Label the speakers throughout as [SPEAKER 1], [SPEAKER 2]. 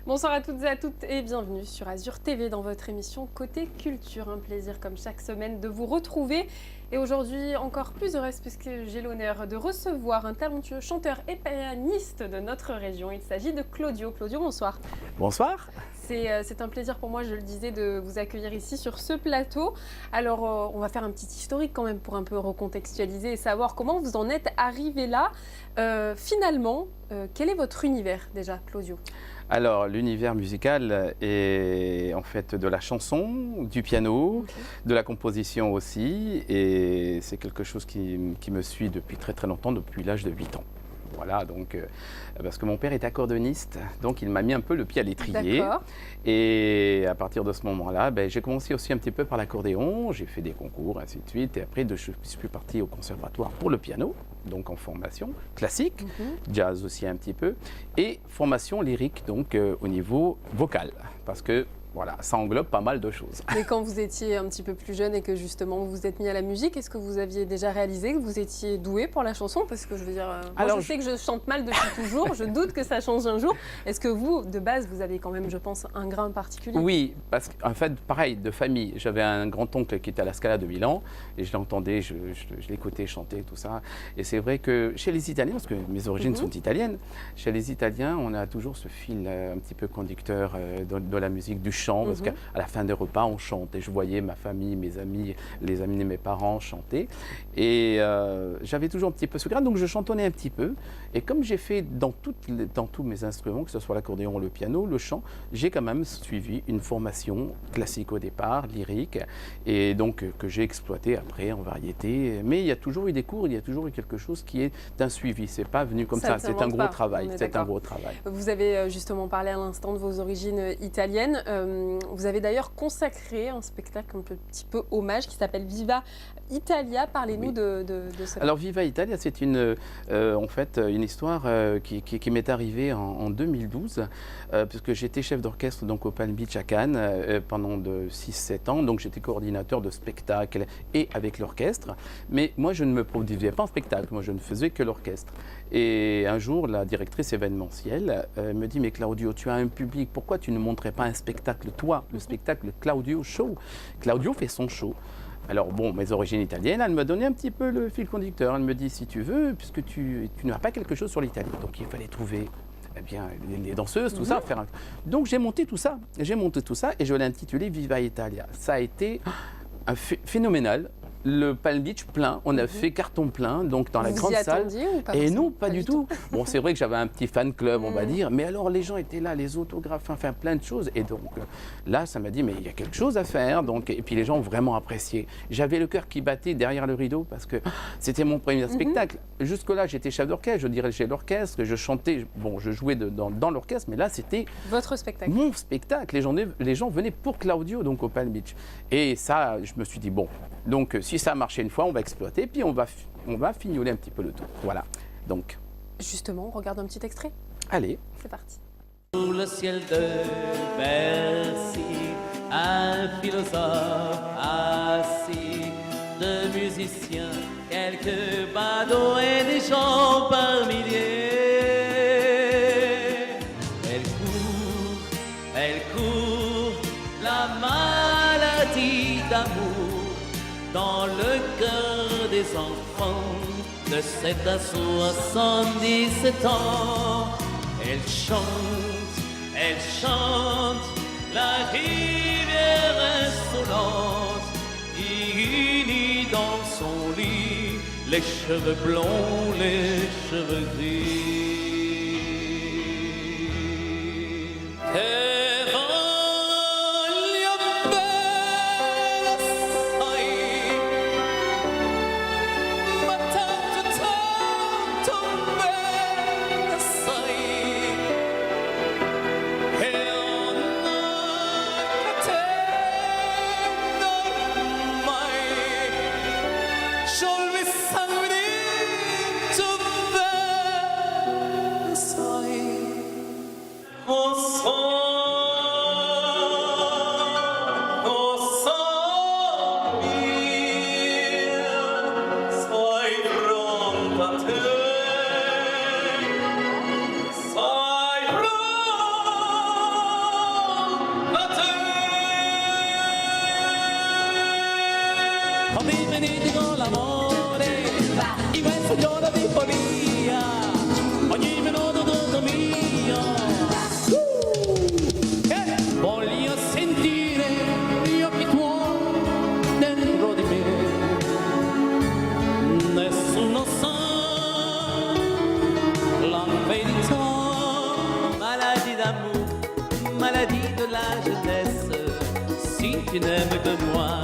[SPEAKER 1] Bonsoir à toutes et à toutes et bienvenue sur Azur TV dans votre émission Côté Culture. Un plaisir comme chaque semaine de vous retrouver. Et aujourd'hui encore plus heureuse puisque j'ai l'honneur de recevoir un talentueux chanteur et pianiste de notre région. Il s'agit de Claudio. Claudio, bonsoir.
[SPEAKER 2] Bonsoir.
[SPEAKER 1] C'est un plaisir pour moi, je le disais, de vous accueillir ici sur ce plateau. Alors, on va faire un petit historique quand même pour un peu recontextualiser et savoir comment vous en êtes arrivé là. Finalement, quel est votre univers déjà, Claudio ?
[SPEAKER 2] Alors, l'univers musical est en fait de la chanson, du piano, de la composition aussi. Et c'est quelque chose qui me suit depuis très très longtemps, depuis l'âge de 8 ans. Voilà, donc, parce que mon père est accordéoniste, donc il m'a mis un peu le pied à l'étrier. Et à partir de ce moment-là, j'ai commencé aussi un petit peu par l'accordéon, j'ai fait des concours, ainsi de suite. Et après, je suis parti au conservatoire pour le piano, donc en formation classique, jazz aussi un petit peu, et formation lyrique, donc au niveau vocal, parce que voilà, ça englobe pas mal de choses.
[SPEAKER 1] Mais quand vous étiez un petit peu plus jeune et que justement vous vous êtes mis à la musique, est-ce que vous aviez déjà réalisé que vous étiez doué pour la chanson? Parce que je veux dire, moi je sais que je chante mal depuis toujours, je doute que ça change un jour. Est-ce que vous, de base, vous avez quand même, je pense, un grain particulier?
[SPEAKER 2] Oui, parce qu'en fait, pareil, de famille, j'avais un grand-oncle qui était à la Scala de Milan et je l'entendais, je l'écoutais chanter, tout ça. Et c'est vrai que chez les Italiens, parce que mes origines sont italiennes, chez les Italiens, on a toujours ce fil un petit peu conducteur de la musique, du chant, parce qu'à la fin des repas, on chante. Et je voyais ma famille, mes amis, les amis de mes parents chanter. Et j'avais toujours un petit peu ce grain, donc je chantonnais un petit peu. Et comme j'ai fait dans tous mes instruments, que ce soit l'accordéon, le piano, le chant, j'ai quand même suivi une formation classique au départ, lyrique, et donc que j'ai exploité après en variété. Mais il y a toujours eu des cours, il y a toujours eu quelque chose qui est un suivi. C'est pas venu comme ça, c'est un gros travail. C'est un gros travail.
[SPEAKER 1] Vous avez justement parlé à l'instant de vos origines italiennes. Vous avez d'ailleurs consacré un spectacle un petit peu hommage qui s'appelle Viva Italia. Parlez-nous de cela.
[SPEAKER 2] Alors Viva Italia, c'est en fait une histoire qui m'est arrivée en 2012, puisque j'étais chef d'orchestre donc au Palm Beach à Cannes pendant 6-7 ans. Donc j'étais coordinateur de spectacle et avec l'orchestre. Mais moi je ne me produisais pas en spectacle, moi je ne faisais que l'orchestre. Et un jour, la directrice événementielle me dit « Mais Claudio, tu as un public, pourquoi tu ne montrais pas un spectacle, toi, le spectacle Claudio Show ?» Claudio fait son show. Alors bon, mes origines italiennes, elle m'a donné un petit peu le fil conducteur. Elle me dit « Si tu veux, puisque tu n'as pas quelque chose sur l'Italie. » Donc il fallait trouver les danseuses, tout ça. Donc j'ai monté tout ça. Et je l'ai intitulé « Viva Italia ». Ça a été phénoménal. Le Palm Beach plein, on a fait carton plein, donc dans la grande salle.
[SPEAKER 1] Ou pas
[SPEAKER 2] et non, pas du tout. Bon, c'est vrai que j'avais un petit fan club, on va dire, mais alors les gens étaient là, les autographes, enfin plein de choses. Et donc là, ça m'a dit, mais il y a quelque chose à faire. Donc, et puis les gens ont vraiment apprécié. J'avais le cœur qui battait derrière le rideau parce que c'était mon premier spectacle. Jusque-là, j'étais chef d'orchestre, je dirigeais l'orchestre, je chantais, bon, je jouais dans l'orchestre, mais là, c'était
[SPEAKER 1] votre spectacle.
[SPEAKER 2] Mon spectacle. Les gens venaient pour Claudio, donc au Palm Beach. Et ça, je me suis dit, bon, donc si ça a marché une fois, on va exploiter, puis on va fignoler un petit peu le tout. Voilà, donc.
[SPEAKER 1] Justement, on regarde un petit extrait.
[SPEAKER 2] Allez.
[SPEAKER 1] C'est parti.
[SPEAKER 3] Sous le ciel de Bercy, un philosophe assis, de musiciens, quelques badauds et des gens par milliers. Elle court, la maladie d'amour dans le cœur des enfants de 7 à 77 ans. Elle chante la rivière insolente qui unit dans son lit les cheveux blonds, les cheveux gris. Oh, tu n'aimes que moi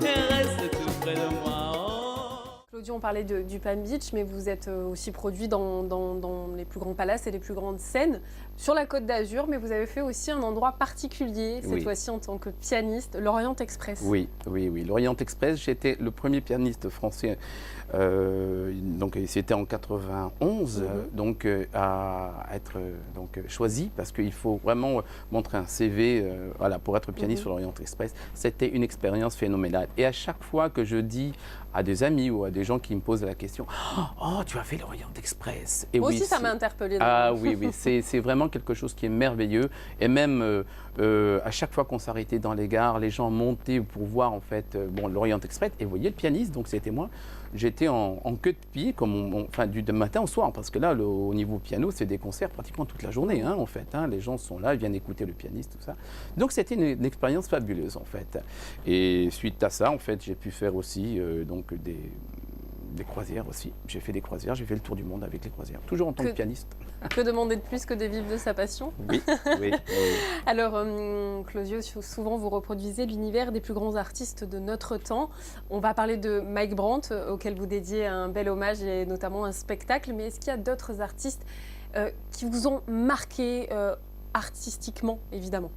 [SPEAKER 3] et reste tout près de moi. Oh.
[SPEAKER 1] Claudio, on parlait du Palm Beach, mais vous êtes aussi produit dans les plus grands palaces et les plus grandes scènes sur la Côte d'Azur, mais vous avez fait aussi un endroit particulier, cette
[SPEAKER 2] Oui.
[SPEAKER 1] fois-ci en tant que pianiste, l'Orient Express.
[SPEAKER 2] Oui, l'Orient Express, j'étais le premier pianiste français, donc c'était en 91, donc à être choisi, parce qu'il faut vraiment montrer un CV voilà, pour être pianiste sur l'Orient Express. C'était une expérience phénoménale. Et à chaque fois que je dis à des amis ou à des gens qui me posent la question « Oh, tu as fait l'Orient Express !» Et
[SPEAKER 1] Moi
[SPEAKER 2] oui,
[SPEAKER 1] aussi, ça
[SPEAKER 2] c'est-
[SPEAKER 1] m'a interpellée.
[SPEAKER 2] Ah oui, c'est vraiment quelque chose qui est merveilleux. Et même à chaque fois qu'on s'arrêtait dans les gares, les gens montaient pour voir en fait l'Orient Express et voyaient le pianiste, donc c'était moi. J'étais en queue de pied, enfin du matin au soir, parce que là, au niveau piano, c'est des concerts pratiquement toute la journée, hein, en fait. Hein. Les gens sont là, ils viennent écouter le pianiste, tout ça. Donc c'était une expérience fabuleuse, en fait. Et suite à ça, en fait, j'ai pu faire aussi donc des croisières aussi. J'ai fait des croisières, j'ai fait le tour du monde avec les croisières, toujours en tant que pianiste.
[SPEAKER 1] Que demander de plus que de vivre de sa passion?
[SPEAKER 2] Oui, oui.
[SPEAKER 1] Alors, Claudio, souvent vous reproduisez l'univers des plus grands artistes de notre temps. On va parler de Mike Brandt, auquel vous dédiez un bel hommage et notamment un spectacle. Mais est-ce qu'il y a d'autres artistes qui vous ont marqué artistiquement, évidemment?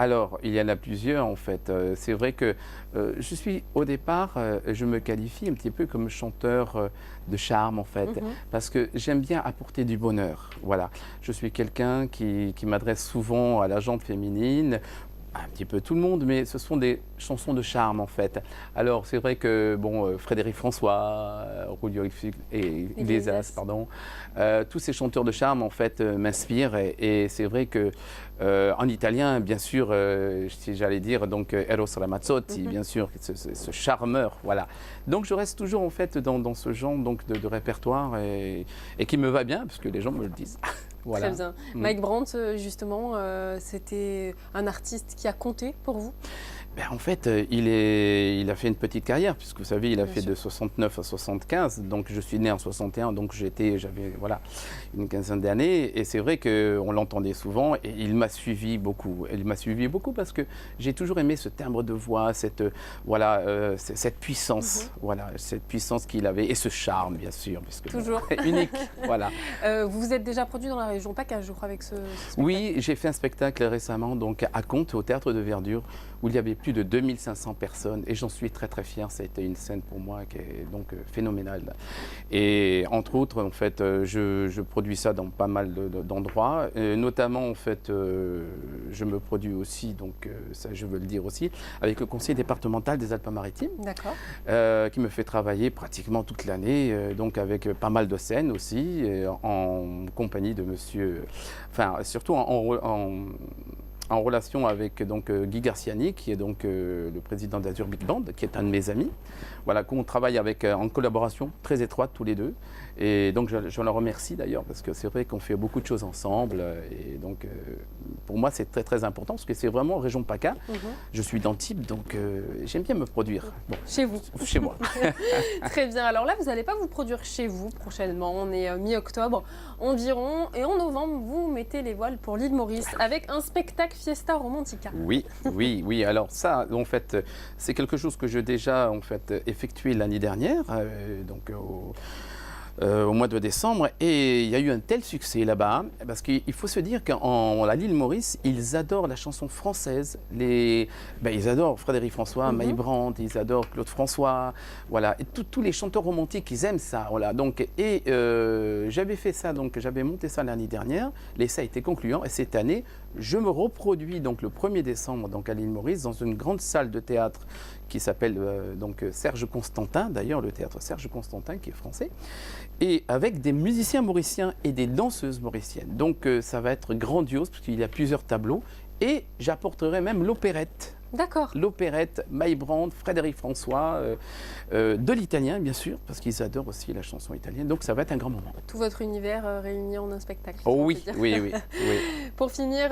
[SPEAKER 2] Alors, il y en a plusieurs en fait. C'est vrai que je suis au départ, je me qualifie un petit peu comme chanteur de charme en fait, parce que j'aime bien apporter du bonheur. Voilà, je suis quelqu'un qui m'adresse souvent à la gente féminine, un petit peu tout le monde, mais ce sont des chansons de charme en fait. Alors c'est vrai que Frédéric François, Julio Iglesias, pardon, tous ces chanteurs de charme en fait m'inspirent et c'est vrai que en italien, bien sûr, si j'allais dire donc Eros Ramazzotti, bien sûr, ce charmeur, voilà. Donc je reste toujours en fait dans ce genre donc de répertoire et qui me va bien parce que les gens me le disent. Voilà.
[SPEAKER 1] Très bien. Mike Brandt, justement, c'était un artiste qui a compté pour vous?
[SPEAKER 2] En fait, il a fait une petite carrière, puisque vous savez, il a fait
[SPEAKER 1] sûr.
[SPEAKER 2] de 69 à 75, donc je suis né en 61, donc j'avais voilà, une quinzaine d'années, et c'est vrai qu'on l'entendait souvent, et il m'a suivi beaucoup. Il m'a suivi beaucoup parce que j'ai toujours aimé ce timbre de voix, cette puissance, voilà, cette puissance qu'il avait, et ce charme, bien sûr, puisque
[SPEAKER 1] Toujours.
[SPEAKER 2] unique, voilà.
[SPEAKER 1] Vous vous êtes déjà produit dans la région PACA, je crois, avec ce spectacle.
[SPEAKER 2] Oui, j'ai fait un spectacle récemment donc à Contes, au Théâtre de Verdure, où il y avait plus de 2500 personnes et j'en suis très très fier. Ça a été une scène pour moi qui est donc phénoménale. Et entre autres, en fait, je produis ça dans pas mal d'endroits, notamment en fait, je me produis aussi, donc ça je veux le dire aussi, avec le conseil départemental des Alpes-Maritimes.
[SPEAKER 1] D'accord.
[SPEAKER 2] Qui me fait travailler pratiquement toute l'année, donc avec pas mal de scènes aussi, en compagnie de monsieur, enfin surtout en relation avec donc, Guy Garciani, qui est donc le président d'Azur Big Band, qui est un de mes amis. Voilà, qu'on travaille avec, en collaboration très étroite tous les deux. Et donc je le remercie d'ailleurs, parce que c'est vrai qu'on fait beaucoup de choses ensemble. Et donc pour moi c'est très très important, parce que c'est vraiment région PACA. Je suis d'Antibes, donc j'aime bien me produire. Bon,
[SPEAKER 1] Chez vous.
[SPEAKER 2] chez moi.
[SPEAKER 1] Très bien. Alors là, vous n'allez pas vous produire chez vous prochainement. On est mi-octobre environ. Et en novembre, vous mettez les voiles pour l'île Maurice avec un spectacle Fiesta Romantica.
[SPEAKER 2] Oui. Alors ça, en fait, c'est quelque chose que j'ai déjà en fait effectué l'année dernière, donc au mois de décembre, et il y a eu un tel succès là-bas, parce qu'il faut se dire qu'en l'île Maurice, ils adorent la chanson française, ils adorent Frédéric François, Mike Brandt, ils adorent Claude François, voilà, et tous les chanteurs romantiques, ils aiment ça, voilà, donc, et j'avais fait ça, donc j'avais monté ça l'année dernière, l'essai a été concluant, et cette année, je me reproduis donc le 1er décembre donc à l'île Maurice, dans une grande salle de théâtre qui s'appelle donc Serge Constantin, d'ailleurs le théâtre Serge Constantin qui est français, et avec des musiciens mauriciens et des danseuses mauriciennes. Donc ça va être grandiose parce qu'il y a plusieurs tableaux et j'apporterai même l'opérette.
[SPEAKER 1] D'accord.
[SPEAKER 2] L'opérette, Mike Brandt, Frédéric François, de l'italien bien sûr, parce qu'ils adorent aussi la chanson italienne, donc ça va être un grand moment.
[SPEAKER 1] Tout votre univers réuni en un spectacle.
[SPEAKER 2] Oh
[SPEAKER 1] on
[SPEAKER 2] oui,
[SPEAKER 1] peut dire.
[SPEAKER 2] oui.
[SPEAKER 1] Pour finir,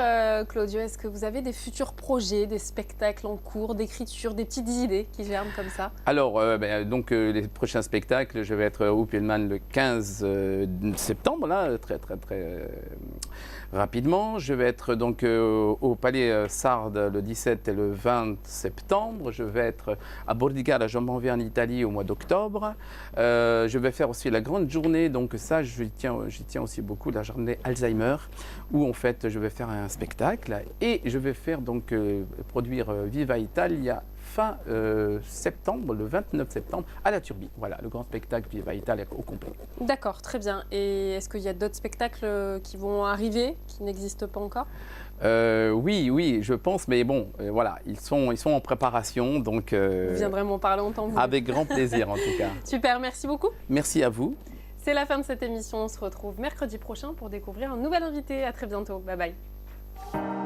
[SPEAKER 1] Claudio, est-ce que vous avez des futurs projets, des spectacles en cours, d'écriture, des petites idées qui germent comme ça?
[SPEAKER 2] Alors, donc les prochains spectacles, je vais être au Pullman le 15 septembre, là, très rapidement. Je vais être donc au Palais Sardes le 17 et le 20 septembre. Je vais être à Bordiga, la Jambonvie en Italie au mois d'octobre. Je vais faire aussi la grande journée, donc ça j'y tiens aussi beaucoup, la journée Alzheimer, où en fait je vais faire un spectacle et je vais faire donc produire Viva Italia fin septembre, le 29 septembre, à la Turbie. Voilà, le grand spectacle Viva Italia au complet.
[SPEAKER 1] D'accord, très bien. Et est-ce qu'il y a d'autres spectacles qui vont arriver, qui n'existent pas encore?
[SPEAKER 2] Oui, je pense, mais bon, voilà, ils sont en préparation, donc...
[SPEAKER 1] Vous viendrez m'en parler en temps voulu.
[SPEAKER 2] Avec grand plaisir, en tout cas.
[SPEAKER 1] Super, merci beaucoup.
[SPEAKER 2] Merci à vous.
[SPEAKER 1] C'est la fin de cette émission. On se retrouve mercredi prochain pour découvrir un nouvel invité. À très bientôt. Bye bye.